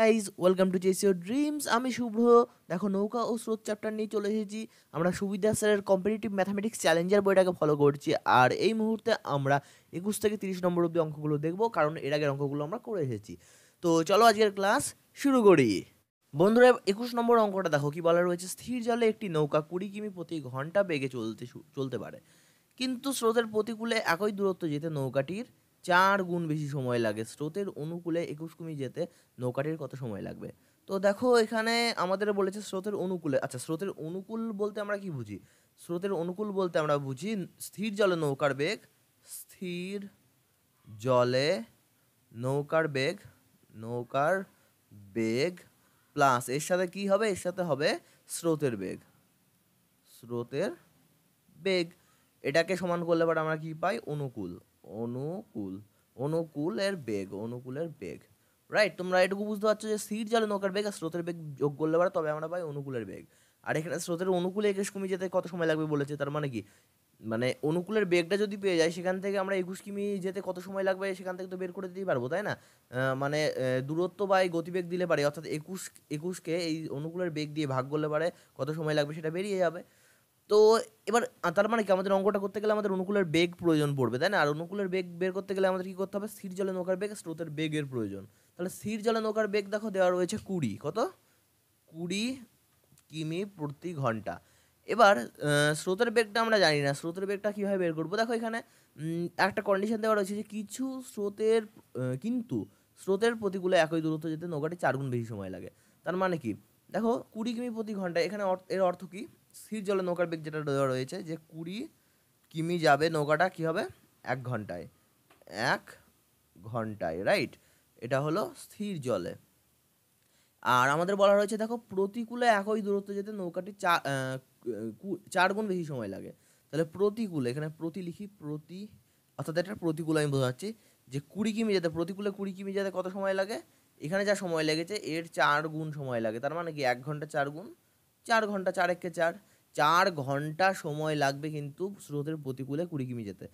Guys, welcome to chase your dreams. আমি শুভ্র। দেখো, নৌকা ও স্রোত চ্যাপ্টার নিয়ে চলে এসেছি। আমরা সুবিধা স্যারের কম্পিটিটিভ ম্যাথামেটিক্স চ্যালেঞ্জার বইটাকে ফলো করছি। আর এই মুহূর্তে আমরা 21 থেকে 30 নম্বর অব্দি অঙ্কগুলো দেখবো, কারণ এর আগের অঙ্কগুলো আমরা করে এসেছি। তো চলো আজকের ক্লাস শুরু করি। বন্ধুরা, 21 নম্বর অঙ্কটা দেখো কি বলা রয়েছে। স্থির জলে একটি নৌকা 20 কিমি প্রতি ঘন্টা বেগে চলতে পারে, কিন্তু স্রোতের প্রতিকূলে একই দূরত্ব যেতে নৌকাটির 4 গুণ বেশি সময় লাগে। স্রোতের অনুকূলে 21 কিমি যেতে নৌকাটির কত সময় লাগবে? তো দেখো, এখানে আমাদের বলেছে স্রোতের অনুকূলে। আচ্ছা, স্রোতের অনুকূল বলতে আমরা কি বুঝি? স্রোতের অনুকূল বলতে আমরা বুঝি স্থির জলে নৌকার বেগ, স্থির জলে নৌকার বেগ, নৌকার বেগ প্লাস এর সাথে কি হবে? এর সাথে হবে স্রোতের বেগ, স্রোতের বেগ। এটাকে সমান করলে পরে আমরা কি পাই? অনুকূল, অনুকূল, অনুকূলের বেগ, অনুকূলের বেগ। রাইট, তোমরা এটুকু বুঝতে পারছো যে স্থির জলে নৌকার বেগ আর স্রোতের বেগ যোগ করলে পরে তবে আমরা পাই অনুকূলের বেগ। আর এখানে স্রোতের অনুকূলে 21 কিমি যেতে কত সময় লাগবে বলেছে, তার মানে কি, মানে অনুকূলের বেগটা যদি পেয়ে যাই সেখান থেকে আমরা 21 কিমি যেতে কত সময় লাগবে সেখান থেকে তো বের করে দিতেই পারবো, তাই না? মানে দূরত্ব বা এই গতিবেগ দিলে পারে, অর্থাৎ 21কে এই অনুকূলের বেগ দিয়ে ভাগ করলে পারে কত সময় লাগবে সেটা বেরিয়ে যাবে। তো এবার তার মানে কি, আমাদের অঙ্কটা করতে গেলে আমাদের অনুকূলের বেগ প্রয়োজন পড়বে, তাই না? আর অনুকূলের বেগ বের করতে গেলে আমাদের কি করতে হবে? স্থির জলে নৌকার বেগ, স্রোতের বেগের প্রয়োজন। তাহলে স্থির জলে নৌকার বেগ দেখো দেওয়া রয়েছে 20, কত? 20 কিমি প্রতি ঘন্টা। এবার স্রোতের বেগটা আমরা জানি না, স্রোতের বেগটা কীভাবে বের করবো? দেখো, এখানে একটা কন্ডিশন দেওয়া রয়েছে যে কিছু স্রোতের কিন্তু স্রোতের প্রতিকূলে একই দূরত্ব যেতে নৌকাটি 4 গুণ বেশি সময় লাগে। তার মানে কি, দেখো 20 কিমি প্রতি ঘন্টা, এখানে এর অর্থ কি? স্থির জলে নৌকার বেগ যেটা দেওয়া রয়েছে যে 20 কিমি যাবে নৌকাটা, কি হবে? 1 ঘন্টায়, 1 ঘন্টায়, রাইট? এটা হলো স্থির জলে। আর আমাদের বলা রয়েছে দেখো, প্রতিকূলে একই দূরত্ব যেতে নৌকাটি 4 গুণ বেশি সময় লাগে। তাহলে প্রতিকূলে, এখানে প্রতি লিখি, প্রতি, অর্থাৎ এটা প্রতিকূল আমি বোঝাচ্ছি যে 20 কিমি যেতে, প্রতিকূলে 20 কিমি যেতে কত সময় লাগে? এখানে যা সময় লেগেছে এর 4 গুণ সময় লাগে। তার মানে কি, 1 ঘন্টা 4 গুণ 4 ঘন্টা, 4 একে 4, 4 ঘন্টা সময় লাগবে কিন্তু স্রোতের প্রতিকূলে 20 কিমি যেতে।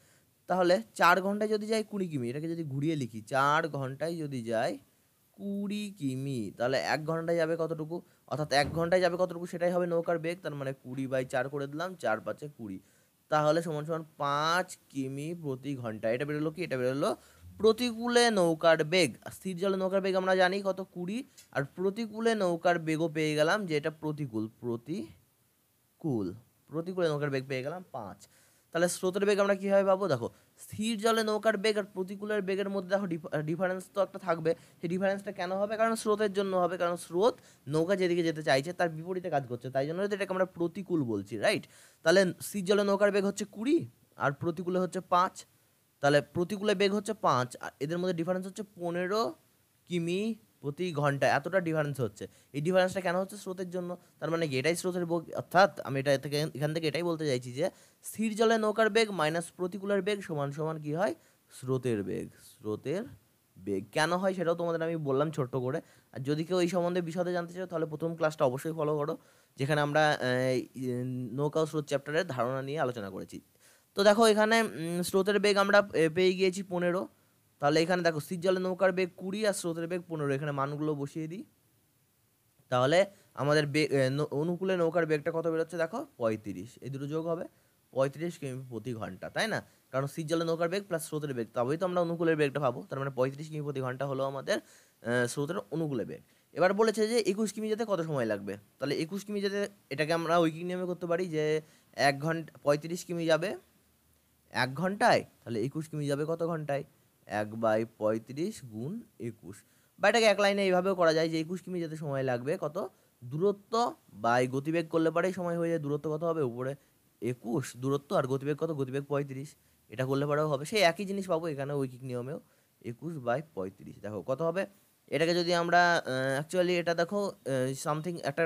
তাহলে 4 ঘন্টায় যদি যায় 20 কিমি, এটাকে যদি ঘুরিয়ে লিখি, 4 ঘন্টায় যদি যায় 20 কিমি, তাহলে 1 ঘন্টায় যাবে কতটুকু? অর্থাৎ 1 ঘন্টায় যাবে কতটুকু সেটাই হবে নৌকার বেগ। তার মানে 20/4 করে দিলাম, 4 5 20, তাহলে সমান সমান 5 কিমি প্রতি ঘন্টা। এটা বেরোলো কি? এটা বেরোলো প্রতিকূলে নৌকার বেগ। স্থির জলে নৌকার বেগ আমরা জানি কত, 20, আর প্রতিকূলে নৌকার বেগও পেয়ে গেলাম যে এটা প্রতিকূল, প্রতিকূল, প্রতিকূলে নৌকার বেগ পেয়ে গেলাম 5। তাহলে স্রোতের বেগ আমরা কীভাবে পাবো? দেখো, স্থির জলে নৌকার বেগ আর প্রতিকূলের বেগের মধ্যে দেখো ডিফারেন্স তো একটা থাকবে। সেই ডিফারেন্সটা কেন হবে? কারণ স্রোতের জন্য হবে, কারণ স্রোত নৌকা যেদিকে যেতে চাইছে তার বিপরীতে কাজ করছে, তাই জন্য এটাকে আমরা প্রতিকূল বলছি, রাইট? তাহলে স্থির জলে নৌকার বেগ হচ্ছে 20 আর প্রতিকূলে হচ্ছে 5। তাহলে প্রতিকূলে বেগ হচ্ছে 5 আর এদের মধ্যে ডিফারেন্স হচ্ছে 15 কিমি প্রতি ঘন্টা, এতটা ডিফারেন্স হচ্ছে। এই ডিফারেন্সটা কেন হচ্ছে? স্রোতের জন্য। তার মানে কি, এটাই স্রোতের বেগ। অর্থাৎ আমি এখান থেকে এটাই বলতে চাইছি যে স্থির জলে নৌকার বেগ মাইনাস প্রতিকূলের বেগ সমান সমান কি হয়? স্রোতের বেগ, স্রোতের বেগ। কেন হয় সেটাও তোমাদের আমি বললাম ছোট্ট করে। আর যদি কেউ এই সম্বন্ধে বিশদে জানতে চাও তাহলে প্রথম ক্লাসটা অবশ্যই ফলো করো, যেখানে আমরা নৌকা ও স্রোত চ্যাপ্টারের ধারণা নিয়ে আলোচনা করেছি। তো দেখো, এখানে স্রোতের বেগ আমরা পেয়ে গিয়েছি 15। তাহলে এখানে দেখো, স্থির জলে নৌকার বেগ 20 আর স্রোতের বেগ 15, এখানে মানগুলো বসিয়ে দিই। তাহলে আমাদের অনুকূলে নৌকার বেগটা কত বেরোচ্ছে দেখো? 35। এই দুটো যোগ হবে 35 কিমি প্রতি ঘন্টা, তাই না? কারণ স্থির জলে নৌকার বেগ প্লাস স্রোতের বেগ, তবেই তো আমরা অনুকূলের বেগটা পাবো। তার মানে 35 কিমি প্রতি ঘন্টা হলো আমাদের স্রোতের অনুকূলে বেগ। এবার বলেছে যে 21 কিমি যেতে কত সময় লাগবে। তাহলে 21 কিমি যেতে এটাকে আমরা ঐকিক নিয়মে করতে পারি যে 1 ঘন্টা 35 কিমি যাবে 1 ঘন্টায়, তাহলে 21 কিমি যাবে কত ঘন্টায়? 1/35 গুণ 21। বা এটাকে এক লাইনে এইভাবেও করা যায় যে 21 কিমি যেতে সময় লাগবে কত? দূরত্ব বাই গতিবেগ করলে পরেই সময় হয়ে যায়। দূরত্ব কত হবে? উপরে 21, দূরত্ব, আর গতিবেগ কত? গতিবেগ 35। এটা করলে পরেও হবে, সেই একই জিনিস পাবো এখানে ঐকিক নিয়মেও। 21/35 দেখো কত হবে? এটাকে যদি আমরা অ্যাকচুয়ালি এটা দেখো সামথিং একটা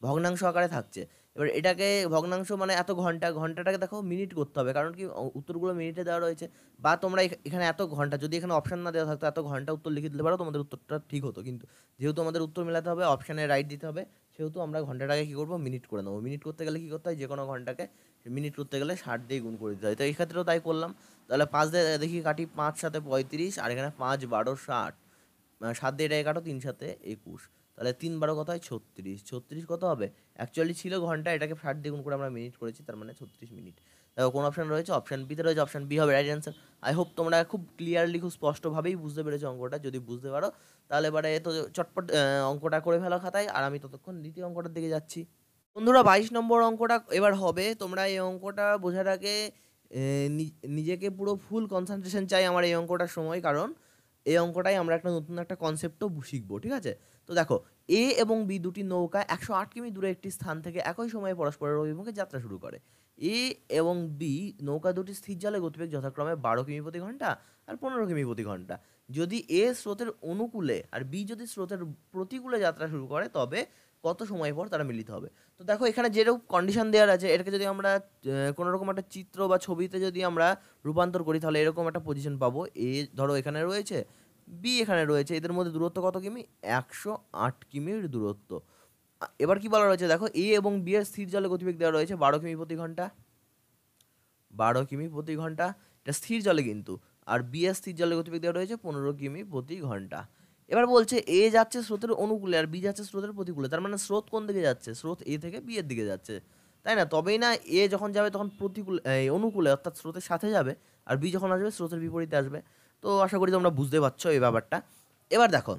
ভগ্নাংশ আকারে থাকছে। এবার এটাকে ভগ্নাংশ মানে এত ঘন্টা, ঘন্টাটাকে দেখো মিনিট করতে হবে, কারণ কি উত্তরগুলো মিনিটে দেওয়া রয়েছে। বা তোমরা এখানে এত ঘন্টা, যদি এখানে অপশন না দেওয়া থাকতো এত ঘন্টা উত্তর লিখে দিতে পারো, তোমাদের উত্তরটা ঠিক হতো। কিন্তু যেহেতু আমাদের উত্তর মেলাতে হবে, অপশানে রাইট দিতে হবে, সেহেতু আমরা ঘন্টাটাকে কী করবো? মিনিট করে নেবো। মিনিট করতে গেলে কী করতে হয়? যে কোনো ঘন্টাকে মিনিট করতে গেলে 60 দিয়ে গুণ করে দিতে হয়। তো এই ক্ষেত্রেও তাই করলাম। তাহলে 5 দিয়ে দেখি কাটি, 5 7 35, আর এখানে 5 12 60, 7 দিয়ে এটা কাটো, 3 7 21, তাহলে 3 12 কত হয় 36, 36 কত হবে, অ্যাকচুয়ালি ছিল ঘন্টা, এটাকে 60 দিয়ে গুণ করে আমরা মিনিট করেছি, তার মানে 36 মিনিট। দেখো কোন অপশন রয়েছে, অপশন বিতে রয়েছে, অপশন বি হবে রাইট অ্যান্সার। আই হোপ তোমরা খুব ক্লিয়ারলি খুব স্পষ্টভাবেই বুঝতে পেরেছো অঙ্কটা। যদি বুঝতে পারো তাহলে এবারে তো চটপট অঙ্কটা করে ফেলো খাতায়, আর আমি ততক্ষণ দ্বিতীয় অঙ্কটার দিকে যাচ্ছি। বন্ধুরা 22 নম্বর অঙ্কটা এবার হবে। তোমরা এই অঙ্কটা বোঝার আগে নিজেকে পুরো ফুল কনসেন্ট্রেশন চাই আমার এই অঙ্কটার সময়, কারণ এই অঙ্কটাই আমরা একটা নতুন একটা কনসেপ্টও শিখবো, ঠিক আছে? তো দেখো, এ এবং বি দুটি নৌকা 108 কিমি দূরে একটি স্থান থেকে একই সময়ে পরস্পরের অভিমুখে যাত্রা শুরু করে। এ এবং বি নৌকা দুটি স্থির জলে গতিবেগ যথাক্রমে 12 কিমি প্রতি ঘন্টা আর 15 কিমি প্রতি ঘন্টা। যদি এ স্রোতের অনুকূলে আর বি যদি স্রোতের প্রতিকূলে যাত্রা শুরু করে, তবে কত সময় পর তারা মিলিত হবে? তো দেখো এখানে যেরকম কন্ডিশন দেওয়া আছে, এটাকে যদি আমরা কোনো রকম একটা চিত্র বা ছবিতে যদি আমরা রূপান্তর করি, তাহলে এরকম একটা পজিশন পাবো। এ ধরো এখানে রয়েছে, বি এখানে রয়েছে, এদের মধ্যে দূরত্ব কত কিমি, 108 কিমির দূরত্ব। এবার কি বলা রয়েছে দেখো, এ এবং বি এর স্থির জলে গতিবেগ দেওয়া রয়েছে 12 কিমি প্রতি ঘন্টা, 12 কিমি প্রতি ঘন্টা, এটা স্থির জলে কিন্তু। আর বি এর স্থির জলে গতিবেগ দেওয়া রয়েছে 15 কিমি প্রতি ঘন্টা। এবার বলছে এ যাচ্ছে স্রোতের অনুকূলে আর বি যাচ্ছে স্রোতের প্রতিকূলে, তার মানে স্রোত কোন দিকে যাচ্ছে, স্রোত এ থেকে বি এর দিকে যাচ্ছে, তাই না? তবেই না এ যখন যাবে তখন অনুকূলে অর্থাৎ স্রোতের সাথে যাবে, আর বি যখন আসবে স্রোতের বিপরীতে আসবে। তো আশা করি তোমরা বুঝতে পারছো এই ব্যাপারটা। এবার দেখো,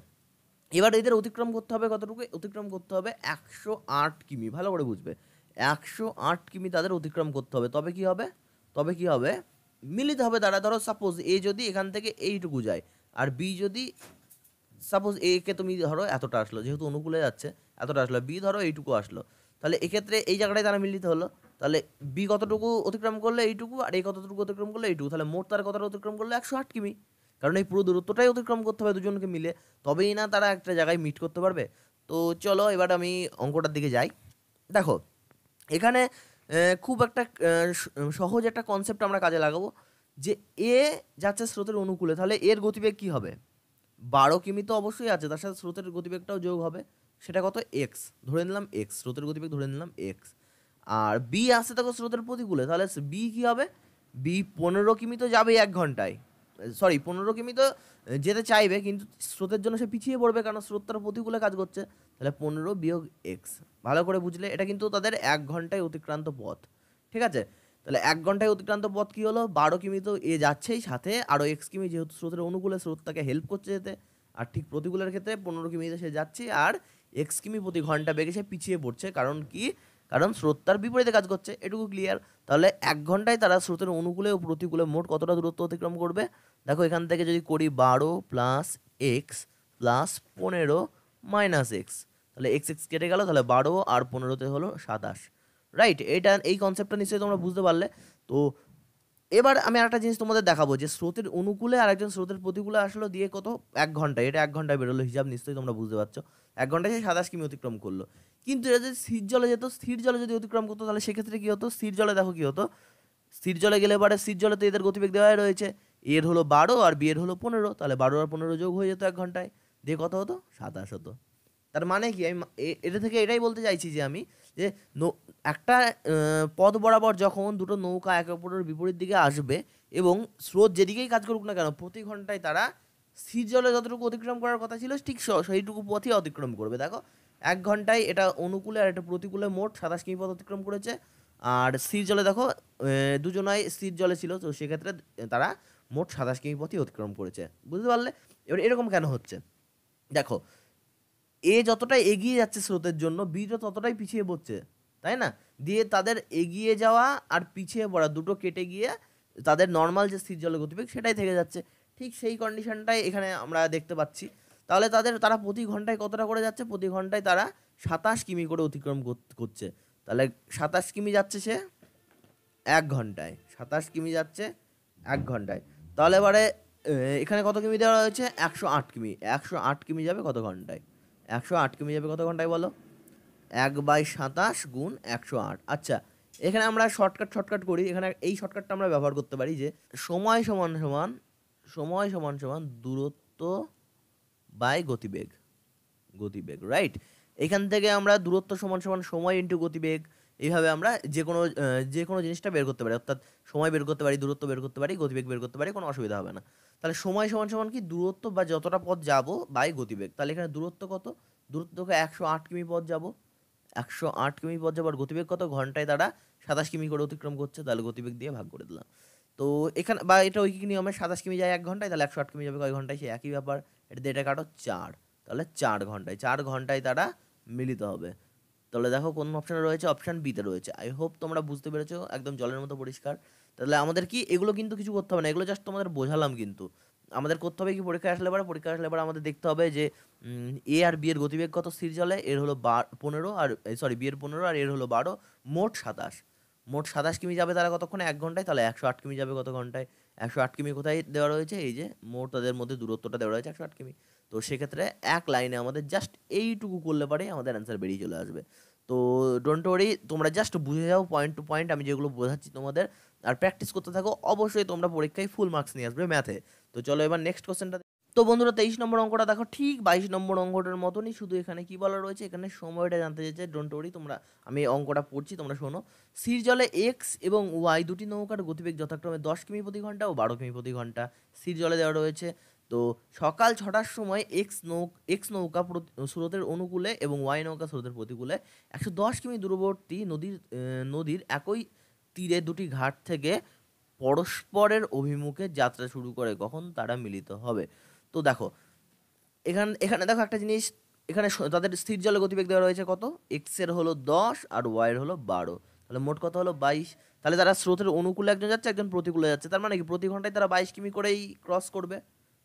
এবার এদের অতিক্রম করতে হবে কতটুকু, অতিক্রম করতে হবে 108 কিমি, ভালো করে বুঝবে, 108 কিমি তাদের অতিক্রম করতে হবে। তবে কি হবে, তবে কি হবে, মিলিত হবে তারা। ধরো সাপোজ এ যদি এখান থেকে এইটুকু যায়, আর বি যদি সাপোজ এ কে তুমি ধরো এতটা আসলো, যেহেতু অনুকূলে যাচ্ছে এতটা আসলো, বি ধরো এইটুকু আসলো, তাহলে এক্ষেত্রে এই জায়গাটায় তারা মিলিত হলো। তাহলে বি কতটুকু অতিক্রম করলে এইটুকু, আর এই কতটুকু অতিক্রম করলে এইটুকু, তাহলে মোট তারা কতটা অতিক্রম করলে 108 কিমি। কারণ এই পুরো দূরত্বটাই অতিক্রম করতে হবে দুজনকে মিলে, তবেই না তারা একটা জায়গায় মিট করতে পারবে। তো চলো এবার আমি অঙ্কটার দিকে যাই। দেখো এখানে খুব একটা সহজ একটা কনসেপ্ট আমরা কাজে লাগাবো, যে এ যাচ্ছে স্রোতের অনুকূলে, তাহলে এর গতিবেগ কি হবে, 12 কিমি তো অবশ্যই আছে, তার সাথে স্রোতের গতিবেগটাও যোগ হবে, সেটা কত, এক্স ধরে নিলাম, এক্স স্রোতের গতিবেগ ধরে নিলাম এক্স। আর বি আসছে দেখো স্রোতের প্রতিকূলে, তাহলে বি কি হবে, বি 15 কিমি তো যাবে 1 ঘন্টায়, সরি 15 কিমি তো যেতে চাইবে, কিন্তু স্রোতের জন্য সে পিছিয়ে পড়বে, কারণ স্রোত তার প্রতিকূলে কাজ করছে। তাহলে 15 বিয়োগ এক্স, ভালো করে বুঝলে, এটা কিন্তু তাদের 1 ঘন্টায় অতিক্রান্ত পথ, ঠিক আছে? তাহলে 1 ঘন্টায় অতিক্রান্ত পথ কি হলো, 12 কিমি তো এ যাচ্ছেই, সাথে আরও এক্স কিমি, যেহেতু স্রোতের অনুকূলে স্রোত তাকে হেল্প করছে যেতে, আর ঠিক প্রতিকূলের ক্ষেত্রে 15 কিমিতে সে যাচ্ছে, আর এক্স কিমি প্রতি ঘন্টা বেগে সে পিছিয়ে পড়ছে। কারণ কি, কারণ স্রোত তার বিপরীতে কাজ করছে, এটুকু ক্লিয়ার। তাহলে 1 ঘন্টায় তারা স্রোতের অনুকূলে ও প্রতিকূলে মোট কতটা দূরত্ব অতিক্রম করবে, দেখো এখান থেকে যদি করি 12 plus x plus 15 minus x, তাহলে এক্স এক্স কেটে গেল, তাহলে 12 আর 15তে হলো 27, রাইট? এটা এই কনসেপ্টটা নিশ্চয়ই তোমরা বুঝতে পারলে। তো এবার আমি আরেকটা জিনিস তোমাদের দেখাবো, যে স্রোতের অনুকূলে আর একজন স্রোতের প্রতিকূলে আসলো দিয়ে কত, 1 ঘন্টায়, এটা 1 ঘন্টায় বেরোলো, হিসাব নিশ্চয়ই তোমরা বুঝতে পারছো, 1 ঘন্টায় সে 27 কিমি অতিক্রম করলো। কিন্তু এটা যদি স্থির জলে যেত, স্থির জলে যদি অতিক্রম করতো, তাহলে সেক্ষেত্রে কী হতো, স্থির জলে দেখো কী হতো, স্থির জলে গেলে এবারে স্থির জলে তো এদের গতিবেগ দেওয়াই রয়েছে, এর হলো 12 আর বি এর হলো 15, তাহলে 12 আর 15 যোগ হয়ে যেত 1 ঘন্টায়, দিয়ে কত হতো, 27 হতো। তার মানে কি, আমি এটা থেকে এটাই বলতে চাইছি যে আমি, যে একটা পথ বরাবর যখন দুটো নৌকা একে অপরের বিপরীত দিকে আসবে, এবং স্রোত যেদিকেই কাজ করুক না কেন, প্রতি ঘন্টায় তারা স্থির জলে যতটুকু অতিক্রম করার কথা ছিল ঠিক সেইটুকু পথই অতিক্রম করবে। দেখো 1 ঘন্টায় এটা অনুকূলে আর এটা প্রতিকূলে মোট 27 কিমি পথ অতিক্রম করেছে। আর স্থির জলে দেখো দুজনাই স্থির জলে ছিল, তো সেক্ষেত্রে তারা মোট 27 কিমি পথই অতিক্রম করেছে, বুঝতে পারলে? এবার এরকম কেন হচ্ছে, দেখো এ যতটাই এগিয়ে যাচ্ছে স্রোতের জন্য, বি ততটাই পিছিয়ে পড়ছে, তাই না? দিয়ে তাদের এগিয়ে যাওয়া আর পিছিয়ে পড়া দুটো কেটে গিয়ে তাদের নর্মাল যে স্থির জলের গতিবেগ সেটাই থেকে যাচ্ছে। ঠিক সেই কন্ডিশনটাই এখানে আমরা দেখতে পাচ্ছি। তাহলে তারা প্রতি ঘন্টায় কতটা করে যাচ্ছে, প্রতি ঘন্টায় তারা 27 কিমি করে অতিক্রম করছে। তাহলে 27 কিমি যাচ্ছে সে 1 ঘন্টায়, 27 কিমি যাচ্ছে 1 ঘন্টায়। তাহলে এবারে এখানে কত কিমি দেওয়া হয়েছে, 108 কিমি, 108 কিমি যাবে কত ঘন্টায়, 108 কিমি যাবে কত ঘন্টায় বলো, 1/27 গুণ 108। আচ্ছা, এখানে আমরা শর্টকাট করি, এখানে এই শর্টকাটটা আমরা ব্যবহার করতে পারি, যে সময় সমান সমান, সময় সমান সমান দূরত্ব বাই গতিবেগ, গতিবেগ, রাইট? এখান থেকে আমরা দূরত্ব সমান সমান সময় ইন্টু গতিবেগ, এইভাবে আমরা যে কোনো জিনিসটা বের করতে পারি, অর্থাৎ সময় বের করতে পারি, দূরত্ব বের করতে পারি, গতিবেগ বের করতে পারি, কোনো অসুবিধা হবে না। তাহলে সময় সমান সমান কি দূরত্ব বা যতটা পথ যাব বাই গতিবেগ। তাহলে এখানে দূরত্ব কত? দূরত্ব 108 কিমি পথ যাব, 108 কিমি পথ যাবার গতিবেগ কত? ঘন্টায় তারা 27 কিমি করে অতিক্রম করছে, তাহলে গতিবেগ দিয়ে ভাগ করে দিলাম। তো এখানে বা এটা ঐকিক নিয়মে 27 কিমি যায় 1 ঘন্টায়, তাহলে 108 কিমি যাবে কয় ঘন্টায়? সে একই ব্যাপার, এটা দিয়ে এটা কাটো 4, তাহলে 4 ঘন্টায়, 4 ঘন্টায় তারা মিলিত হবে। তাহলে দেখো কোন অপশানে রয়েছে? অপশান বিতে রয়েছে। আই হোপ তোমরা বুঝতে পেরেছো, একদম জলের মতো পরিষ্কার। তাহলে আমাদের কি এগুলো কিন্তু কিছু করতে হবে না, এগুলো জাস্ট তোমাদের বোঝালাম। কিন্তু আমাদের করতে হবে কি, পরীক্ষায় আসলে পরে আমাদের দেখতে হবে যে এ আর বি এর গতিবেগ কত স্থির জলে। এর হলো 15 আর বি এর 15 আর এর হলো 12, মোট 27। মোট 27 কিমি যাবে তারা কতক্ষণে? 1 ঘন্টায়। তাহলে 108 কিমি যাবে কত ঘন্টায়? 108 কিমি কোথায় দেওয়া রয়েছে? এই যে মোট তাদের মধ্যে দূরত্বটা দেওয়া রয়েছে 108 কিমি। তো সেক্ষেত্রে এক লাইনে আমাদের জাস্ট এইটুকু করলে পারে আমাদের অ্যান্সার বেরিয়ে চলে আসবে। তো ডোন্ট ওয়ারি, তোমরা জাস্ট বুঝে যাও পয়েন্ট টু পয়েন্ট আমি যেগুলো বোঝাচ্ছি তোমাদের, আর প্র্যাকটিস করতে থাকো। অবশ্যই তোমরা পরীক্ষায় ফুল মার্কস নিয়ে আসবে ম্যাথে। তো চলো এবার নেক্সট কোশ্চেনটা। তো বন্ধুরা 23 নম্বর অঙ্কটা দেখো, ঠিক 22 নম্বর অঙ্কটার মতনই, শুধু এখানে কি বলা রয়েছে, এখানে সময়টা জানতে চাইছে। ডোন্ট ওয়ারি, তোমরা, আমি অঙ্কটা পড়ছি, তোমরা শোনো। স্থির জলে এক্স এবং ওয়াই দুটি নৌকার গতিবেগ যথাক্রমে 10 কিমি প্রতি ঘন্টা ও 12 কিমি প্রতি ঘন্টা স্থির জলে দেওয়া রয়েছে। তো সকাল 6টার সময় এক্স নৌকা স্রোতের অনুকূলে এবং ওয়াই নৌকা স্রোতের প্রতিকূলে 110 কিমি দূরবর্তী নদীর একই তীরে দুটি ঘাট থেকে পরস্পরের অভিমুখে যাত্রা শুরু করে, কখন তারা মিলিত হবে? তো দেখো এখানে দেখো একটা জিনিস, এখানে তাদের স্থির জলে গতিবেগ দেওয়া রয়েছে কত? এক্স এর হলো 10 আর ওয়াই এর হলো 12, তাহলে মোট কত হলো? 22। তাহলে তারা স্রোতের অনুকূলে একজন যাচ্ছে, একজন প্রতিকূলে যাচ্ছে, তার মানে কি প্রতি ঘন্টায় তারা 22 কিমি করেই ক্রস করবে।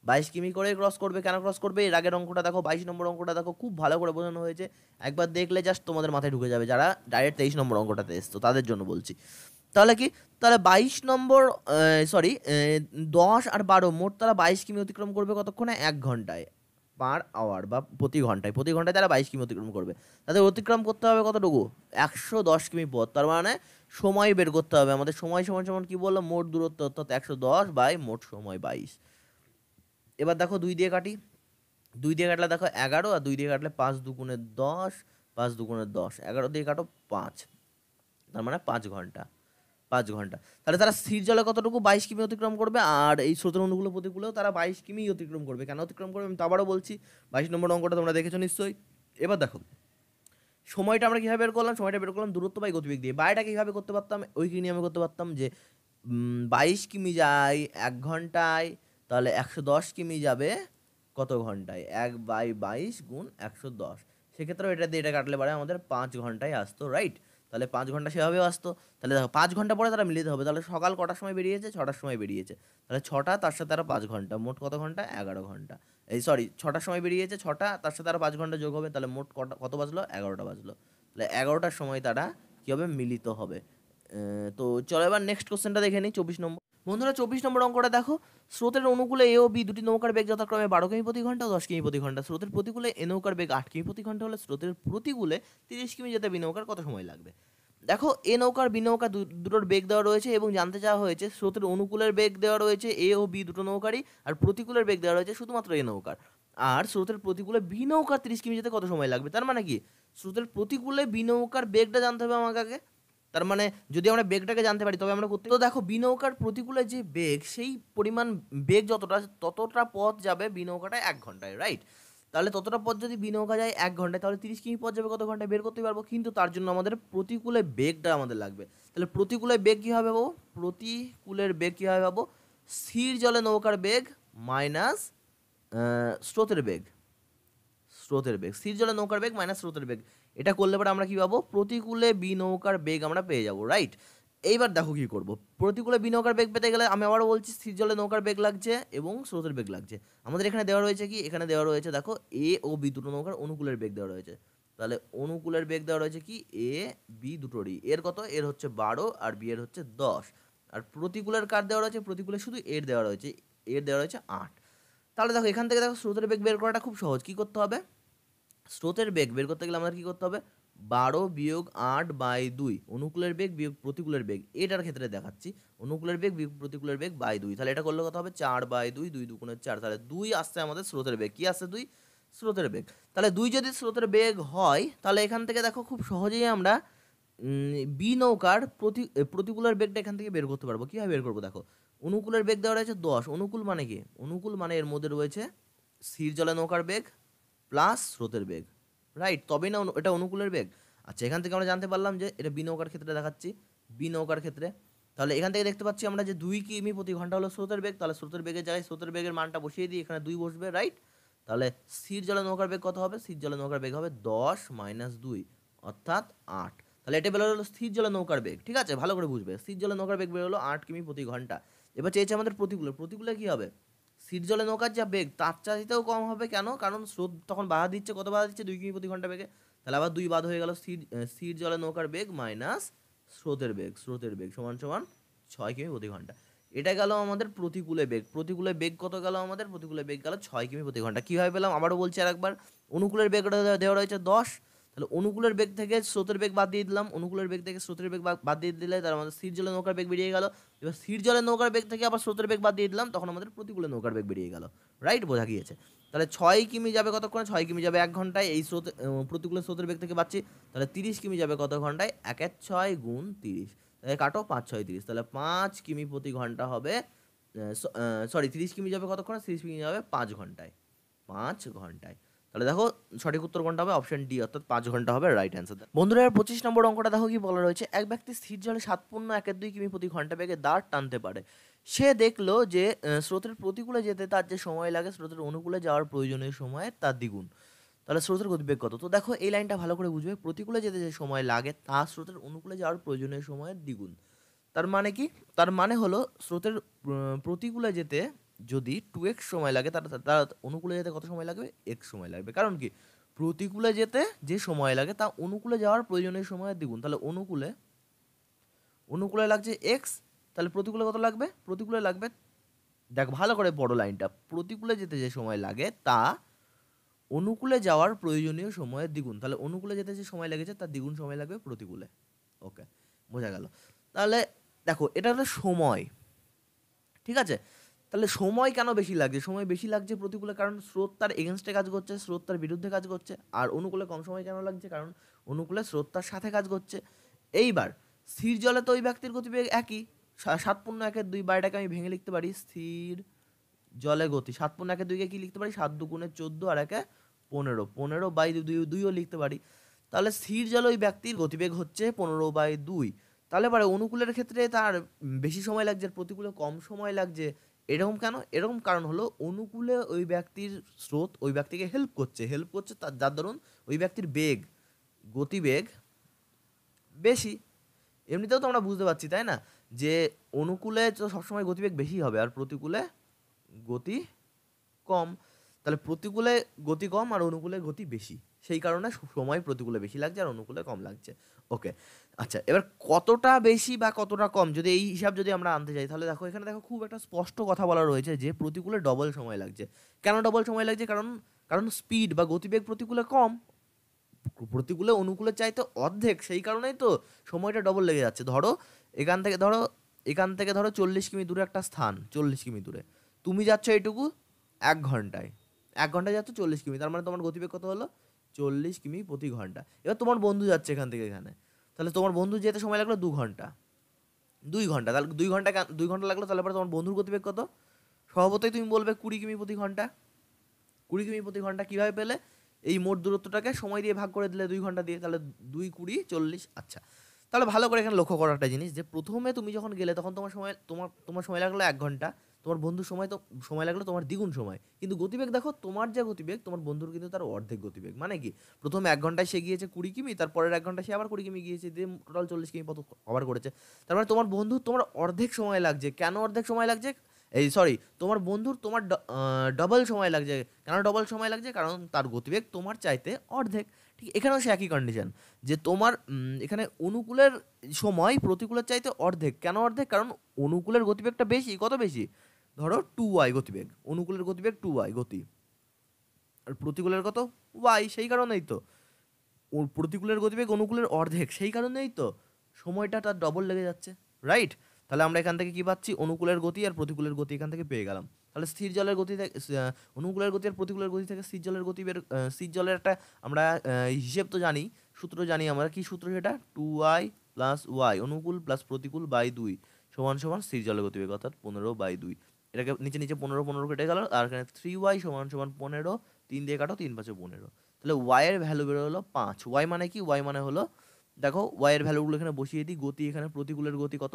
22 কিমি করেই ক্রস করবে। কেন ক্রস করবে? এর আগের অঙ্কটা দেখো, 22 নম্বর অঙ্কটা দেখো, খুব ভালো করে বোঝানো হয়েছে। একবার দেখলে জাস্ট তোমাদের মাথায় ঢুকে যাবে, যারা ডাইরেক্ট 23 নম্বর অঙ্কটাতে এসছো তাদের জন্য বলছি। তাহলে কি, তাহলে 22 নম্বর 10 আর 12 মোট তারা 22 কিমি অতিক্রম করবে কতক্ষণে? 1 ঘন্টায়, পার আওয়ার বা প্রতি ঘন্টায় তারা 22 কিমি অতিক্রম করবে। তাদের অতিক্রম করতে হবে কতটুকু? 110 কিমি পথ। তার মানে সময় বের করতে হবে আমাদের। সময় সমান সমান কি বললো? মোট দূরত্ব, অর্থাৎ 110 বাই মোট সময় 22। এবার দেখো 2 দিয়ে কাটি, 2 দিয়ে কাটলে দেখো 11, আর 2 দিয়ে কাটলে 5 দুগুণে 10, 5 দুগুণে 10, 11 দিয়ে কাটো 5, তার মানে 5 ঘন্টা। 5 ঘন্টা। তাহলে তারা স্থির জলে কতটুকু? 22 কিমি অতিক্রম করবে। আর এই স্রোতের অনুকূলে প্রতিকূলেও তারা 22 কিমি অতিক্রম করবে। কেন অতিক্রম করবে আমি তো আবারও বলছি, 22 নম্বর অঙ্কটা তোমরা দেখেছো নিশ্চয়ই। এবার দেখো সময়টা আমরা কীভাবে বের করলাম? সময়টা বের করলাম দূরত্ব বাই গতিবেগ দিয়ে। বাইরেটা কীভাবে করতে পারতাম? ওই নিয়মে করতে পারতাম যে 22 কিমি যায় 1 ঘন্টায়, তাহলে 110 কিমি যাবে কত ঘন্টায়? 1/22 গুণ 110। সেক্ষেত্রেও এটা দিয়ে এটা কাটলে পারে আমাদের 5 ঘন্টায় আসতো, রাইট? তাহলে 5 ঘন্টা সেভাবেও আসতো। তাহলে দেখো 5 ঘন্টা পরে তারা মিলিত হবে। তাহলে সকাল কটার সময় বেরিয়েছে? 6টার সময় বেরিয়েছে। তাহলে 6টা তার সাথে আরও 5 ঘন্টা, মোট কত ঘন্টা? 11 ঘন্টা। 6টার সময় বেরিয়েছে, 6টা তার সাথে আরও 5 ঘন্টা যোগ হবে, তাহলে মোট কত বাজলো? 11টা বাজলো। তাহলে 11টার সময় তারা কী হবে? মিলিত হবে। তো চলো এবার নেক্সট কোশ্চেনটা দেখে নিই, 24 নম্বর। বন্ধুরা 24 নম্বর অঙ্কটা দেখো, স্রোতের অনুকূলে এ ও বি দুটি নৌকার বেগ যথাক্রমে 12 কিমি প্রতি ঘন্টা ও 10 কিমি প্রতি ঘন্টা। স্রোতের প্রতিকূলে এ নৌকার বেগ 8 কিমি প্রতি ঘন্টা হলে স্রোতের প্রতিকূলে 30 কিমি যেতে বি নৌকার কত সময় লাগবে? দেখো এ নৌকার বি নৌকা দুটোর বেগ দেওয়া রয়েছে এবং জানতে চাওয়া হয়েছে স্রোতের অনুকূলের বেগ দেওয়া রয়েছে এ ও বি দুটো নৌকারই, আর প্রতিকূলের বেগ দেওয়া রয়েছে শুধুমাত্র এ নৌকার। আর স্রোতের প্রতিকূলে বি নৌকার 30 কিমি যেতে কত সময় লাগবে? তার মানে কি স্রোতের প্রতিকূলে বি নৌকার বেগটা জানতে হবে আমাকে আগে। তার মানে যদি আমরা বেগটাকে জানতে পারি তবে আমরা করতে, তো দেখো বি নৌকার প্রতিকূলে যে বেগ, সেই পরিমাণ বেগ ততটা পথ যাবে বি নৌকাটা 1 ঘন্টায়, রাইট? তাহলে ততটা পথ যদি বি নৌকা যায় 1 ঘন্টায়, তাহলে 30 কিমি পথ যাবে কত ঘন্টায়? বের করতে পারবো, কিন্তু তার জন্য আমাদের প্রতিকূলে বেগটা আমাদের লাগবে। তাহলে প্রতিকূলে বেগ কীভাবে পাবো? প্রতিকূলের বেগ কীভাবে পাবো? স্থির জলে নৌকার বেগ মাইনাস স্রোতের বেগ, স্থির জলে নৌকার বেগ মাইনাস স্রোতের বেগ। এটা করলে পরে আমরা কি পাবো? প্রতিকূলে বি নৌকার বেগ আমরা পেয়ে যাবো, রাইট? এইবার দেখো কি করব। প্রতিকূলে বি নৌকার বেগ পেতে গেলে আমি আবারও বলছি, স্থির জলে নৌকার বেগ লাগছে এবং স্রোতের বেগ লাগছে। আমাদের এখানে দেওয়া রয়েছে কি? এখানে দেওয়া রয়েছে দেখো এ ও বি দুটো নৌকার অনুকূলের বেগ দেওয়া রয়েছে। তাহলে অনুকূলের বেগ দেওয়া রয়েছে কি? এ বি দুটোরই। এর কত? এর হচ্ছে 12 আর বি এর হচ্ছে 10। আর প্রতিকূলের কার দেওয়া রয়েছে? প্রতিকূলে শুধু এর দেওয়া রয়েছে, এর দেওয়া রয়েছে 8। তাহলে দেখো এখান থেকে দেখো স্রোতের বেগ বের করাটা খুব সহজ। কি করতে হবে? স্রোতের বেগ বের করতে গেলে আমাদের কী করতে হবে? 12-8/2, অনুকূলের বেগ বিয়োগ প্রতিকূলের বেগ। এটার ক্ষেত্রে দেখাচ্ছি অনুকূলের বেগ বিয়োগ প্রতিকূলের বেগ বাই 2। তাহলে এটা করলে কত হবে? 4/2, 2 দুগুণে 4। তাহলে 2 আসছে আমাদের স্রোতের বেগ। কি আসছে? 2 স্রোতের বেগ। তাহলে 2 যদি স্রোতের বেগ হয়, তাহলে এখান থেকে দেখো খুব সহজেই আমরা বি নৌকার প্রতিকূলের বেগটা এখান থেকে বের করতে পারবো। কীভাবে বের করবো দেখো, অনুকূলের বেগ দেওয়া রয়েছে 10। অনুকূল মানে কি? অনুকূল মানে এর মধ্যে রয়েছে স্থির জলে নৌকার বেগ প্লাস স্রোতের বেগ, রাইট? তবেই না এটা অনুকূলের বেগ। আচ্ছা, এখান থেকে আমরা জানতে পারলাম যে এটা বি নৌকার ক্ষেত্রে দেখাচ্ছি, বি নৌকার ক্ষেত্রে। তাহলে এখান থেকে দেখতে পাচ্ছি আমরা যে 2 কিমি প্রতি ঘন্টা হলো স্রোতের বেগ। তাহলে স্রোতের বেগের জায়গায় স্রোতের বেগের মানটা বসিয়ে দিই, এখানে 2 বসবে, রাইট? তাহলে স্থির জলে নৌকার বেগ কত হবে? স্থির জলে নৌকার বেগ হবে 10 - 2 অর্থাৎ 8। তাহলে এটা বেরোলো স্থির জলে নৌকার বেগ, ঠিক আছে? ভালো করে বুঝবে, স্থির জলে নৌকার বেগ বেরোলো 8 কিমি প্রতি ঘন্টা। এবার চেয়েছে আমাদের প্রতিকূলে। প্রতিকূলে কী হবে? স্থির জলে নৌকার যা বেগ তার চাইতেও কম হবে। কেন? কারণ স্রোত তখন বাধা দিচ্ছে, কত বাধা দিচ্ছে? 2 কিমি প্রতি ঘন্টা বেগে। তাহলে আবার 2 বাদ হয়ে গেল, স্থির জলে নৌকার বেগ মাইনাস স্রোতের বেগ, স্রোতের বেগ সমান সমান 6 কিমি প্রতি ঘন্টা। এটা গেল আমাদের প্রতিকূলে বেগ। প্রতিকূলে বেগ কত গেল আমাদের? প্রতিকূলে বেগ গেল 6 কিমি প্রতি ঘন্টা। কীভাবে পেলাম আবারও বলছি আরেকবার, অনুকূলের বেগ দেওয়া রয়েছে 10। তাহলে অনুকূলের বেগ থেকে স্রোতের বেগ বাদ দিয়ে দিলাম, অনুকূলের বেগ থেকে স্রোতের বেগ বাদ দিয়ে দিলে তার আমাদের স্থির জলে নৌকার বেগ বেরিয়ে গেল। এবার স্থির জলে নৌকার বেগ থেকে আবার স্রোতের বেগ বাদ দিয়ে দিলাম, তখন আমাদের প্রতিকূলে নৌকার বেগ বেরিয়ে গেল, রাইট? বোঝা গিয়েছে। তাহলে 6 কিমি যাবে কতক্ষণে? 6 কিমি যাবে 1 ঘন্টায়। এই প্রতিকূলে স্রোতের বেগ থেকে পাচ্ছি। তাহলে 30 কিমি যাবে কত ঘন্টায়? 1 × 6 × 30। তাহলে কাটো, 5 × 6 = 30। তাহলে 5 কিমি প্রতি ঘন্টা হবে, সরি 30 কিমি যাবে কতক্ষণে? 30 কিমি যাবে 5 ঘন্টায়, 5 ঘন্টায়। তাহলে দেখো সঠিক উত্তর কোনটা হবে? অপশন ডি, অর্থাৎ 5 ঘন্টা হবে রাইট অ্যান্সার। বন্ধুরা, 25 নম্বর অঙ্কটা দেখো কি বলা রয়েছে। এক ব্যক্তি স্থির জলে 7.12 কিমি প্রতি ঘন্টা বেগে দাঁড় টানতে পারে। সে দেখলো যে স্রোতের প্রতিকূলে যেতে তার যে সময় লাগে স্রোতের অনুকূলে যাওয়ার প্রয়োজনীয় সময় তার দ্বিগুণ। তাহলে স্রোতের গতিবেগ কত? তো দেখো এই লাইনটা ভালো করে বুঝবে, প্রতিকূলে যেতে যে সময় লাগে তা স্রোতের অনুকূলে যাওয়ার প্রয়োজনীয় সময়ের দ্বিগুণ। তার মানে কি? তার মানে হলো স্রোতের প্রতিকূলে যেতে যদি 2x সময় লাগে, তার অনুকূলে যেতে কত সময় লাগবে? x সময় লাগবে। কারণ কি? প্রতিকূলে যেতে যে সময় লাগে তা অনুকূলে যাওয়ার প্রয়োজনীয় সময়ের দ্বিগুণ। তাহলে অনুকূলে লাগছে x, তাহলে প্রতিকূলে কত লাগবে? প্রতিকূলে লাগবে, দেখ ভালো করে বড় লাইনটা, প্রতিকূলে যেতে যে সময় লাগে তা অনুকূলে যাওয়ার প্রয়োজনীয় সময়ের দ্বিগুণ। তাহলে অনুকূলে যেতে যে সময় লেগেছে তার দ্বিগুণ সময় লাগবে প্রতিকূলে। ওকে, বোঝা গেল। তাহলে দেখো এটা হলো সময়, ঠিক আছে? তাহলে সময় কেন বেশি লাগছে? সময় বেশি লাগছে প্রতিকূলে, কারণ স্রোত তার এগেনস্টে কাজ করছে, স্রোত তার বিরুদ্ধে কাজ করছে। আর অনুকূলে কম সময় কেন লাগছে? কারণ অনুকূলে স্রোত তার সাথে কাজ করছে। এইবার স্থির জলে তো ওই ব্যক্তির গতিবেগ একই, 7.1/2, বা এটাকে আমি ভেঙে লিখতে পারি স্থির জলে গতি 7.1/2-কে কি লিখতে পারি? 7 × 2 = 14 আর 1 = 15, 15/2ও লিখতে পারি। তাহলে স্থির জলে ওই ব্যক্তির গতিবেগ হচ্ছে 15/2। তাহলে পরে অনুকূলের ক্ষেত্রে তার বেশি সময় লাগছে, প্রতিকূলে কম সময় লাগছে। এরকম কেন? এরকম কারণ হলো অনুকূলে ওই ব্যক্তির স্রোত ওই ব্যক্তিকে হেল্প করছে তার, যার দরুন ওই ব্যক্তির গতিবেগ বেশি। এমনিতেও তো আমরা বুঝতে পারছি, তাই না, যে অনুকূলে তো সবসময় গতিবেগ বেশি হবে আর প্রতিকূলে গতি কম। তাহলে প্রতিকূলে গতি কম আর অনুকূলে গতি বেশি, সেই কারণে সময় প্রতিকূলে বেশি লাগছে আর অনুকূলে কম লাগছে। ওকে, আচ্ছা, এবার কতটা বেশি বা কতটা কম যদি এই হিসাব যদি আমরা আনতে চাই, তাহলে দেখো এখানে দেখো খুব একটা স্পষ্ট কথা বলা রয়েছে যে প্রতিকূলে ডবল সময় লাগছে। কেন ডবল সময় লাগছে? কারণ স্পিড বা গতিবেগ প্রতিকূলে কম, প্রতিকূলে অনুকূলের চাইতে অর্ধেক, সেই কারণেই তো সময়টা ডবল লেগে যাচ্ছে। এখান থেকে ধরো 40 কিমি দূরে একটা স্থান, 40 কিমি দূরে তুমি যাচ্ছ এইটুকু 1 ঘন্টায়, 1 ঘন্টায় যাচ্ছ 40 কিমি, তার মানে তোমার গতিবেগ কত হলো? 40 কিমি প্রতি ঘন্টা। এবার তোমার বন্ধু যাচ্ছে এখান থেকে এখানে, তাহলে তোমার বন্ধু যেতে সময় লাগলো 2 ঘন্টা, 2 ঘন্টা। তাহলে 2 ঘন্টা লাগলো, তাহলে পরে তোমার বন্ধুর গতিবেগ কত? স্বভাবতই তুমি বলবে 20 কিমি প্রতি ঘন্টা। 20 কিমি প্রতি ঘন্টা কীভাবে পেলে? এই মোট দূরত্বটাকে সময় দিয়ে ভাগ করে দিলে 2 ঘন্টা দিয়ে, তাহলে 2 × 20 = 40। আচ্ছা, তাহলে ভালো করে এখানে লক্ষ্য করার একটা জিনিস, যে প্রথমে তুমি যখন গেলে তখন তোমার সময় লাগলো 1 ঘন্টা, তোমার বন্ধুর সময় লাগলো তোমার দ্বিগুণ সময়। কিন্তু গতিবেগ দেখো, তোমার যে গতিবেগ তোমার বন্ধুর কিন্তু তার অর্ধেক গতিবেগ। মানে কি? প্রথমে 1 ঘন্টায় সে গিয়েছে 20 কিমি, তারপরের 1 ঘন্টায় সে আবার 20 কিমি গিয়েছে, দিয়ে টোটাল 40 কিমি পথ কভার করেছে। তার মানে তোমার বন্ধু তোমার অর্ধেক সময় লাগছে। কেন অর্ধেক সময় লাগছে? তোমার বন্ধুর তোমার ডবল সময় লাগছে। কেন ডবল সময় লাগছে? কারণ তার গতিবেগ তোমার চাইতে অর্ধেক। ঠিক এখানেও সে একই কন্ডিশন, যে তোমার এখানে অনুকূলের সময় প্রতিকূলের চাইতে অর্ধেক। কেন অর্ধেক? কারণ অনুকূলের গতিবেগটা বেশি। কত বেশি? ধরো 2y গতিবেগ, অনুকূলের গতিবেগ 2y গতি, আর প্রতিকূলের কত? y। সেই কারণেই তো প্রতিকূলের গতিবেগ অনুকূলের অর্ধেক, সেই কারণেই তো সময়টা তার ডবল লেগে যাচ্ছে, রাইট? তাহলে আমরা এখান থেকে কি পাচ্ছি? অনুকূলের গতি আর প্রতিকূলের গতি এখান থেকে পেয়ে গেলাম। তাহলে স্থির জলের গতি থেকে অনুকূলের গতি আর প্রতিকূলের গতি থেকে স্থির জলের গতি স্থির জলের একটা আমরা হিসেব তো জানি, সূত্র জানি আমরা, কি সূত্র সেটা, 2y প্লাস ওয়াই অনুকূল প্লাস প্রতিকূল বাই 2 সমান সমান স্থির জলের গতিবেগ, অর্থাৎ 15/2। এটাকে নিচে নিচে 15 কেটে গেল, আর এখানে 3y সমান সমান 15, 3 দিয়ে কাটো, 3 5 15। তাহলে y এর ভ্যালু বেরো হলো 5। y মানে কি, y মানে হলো দেখো y এর ভ্যালুগুলো এখানে বসিয়ে দিই। গতি এখানে প্রতিকূলের গতি কত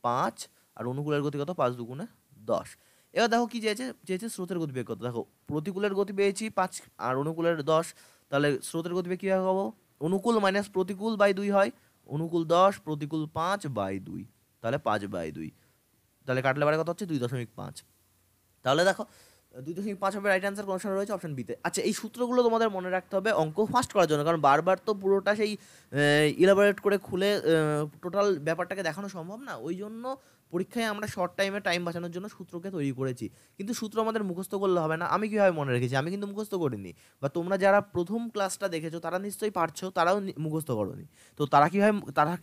5, আর অনুকূলের গতি কত 5 দুগুণে 10। এবার দেখো কি চেয়েছে, চেয়েছে স্রোতের গতিবেগ কত। দেখো প্রতিকূলের গতি পেয়েছি 5 আর অনুকূলের 10, তাহলে স্রোতের গতিবেগ কীভাবে পাবো, অনুকূল মাইনাস প্রতিকূল বাই 2 হয়, অনুকূল 10 প্রতিকূল 5/2, তাহলে 5/2, তাহলে কাটলে পারে কত হচ্ছে 2.5। তাহলে দেখো 2.5 হবে রাইট অ্যান্সার, কোন রয়েছে অপশন বিতে। আচ্ছা এই সূত্রগুলো তোমাদের মনে রাখতে হবে অঙ্ক ফাস্ট করার জন্য, কারণ বারবার তো পুরোটা সেই ইলাবোরেট করে খুলে টোটাল ব্যাপারটাকে দেখানো সম্ভব না। ওই জন্য পরীক্ষায় আমরা শর্ট টাইম বাঁচানোর জন্য সূত্রকে তৈরি করেছি। কিন্তু সূত্র আমাদের মুখস্থ করলে হবে না। আমি কীভাবে মনে রেখেছি, আমি কিন্তু মুখস্থ করিনি, বা তোমরা যারা প্রথম ক্লাসটা দেখেছো তারা নিশ্চয়ই পারছো, তারাও মুখস্থ করোনি। তো তারা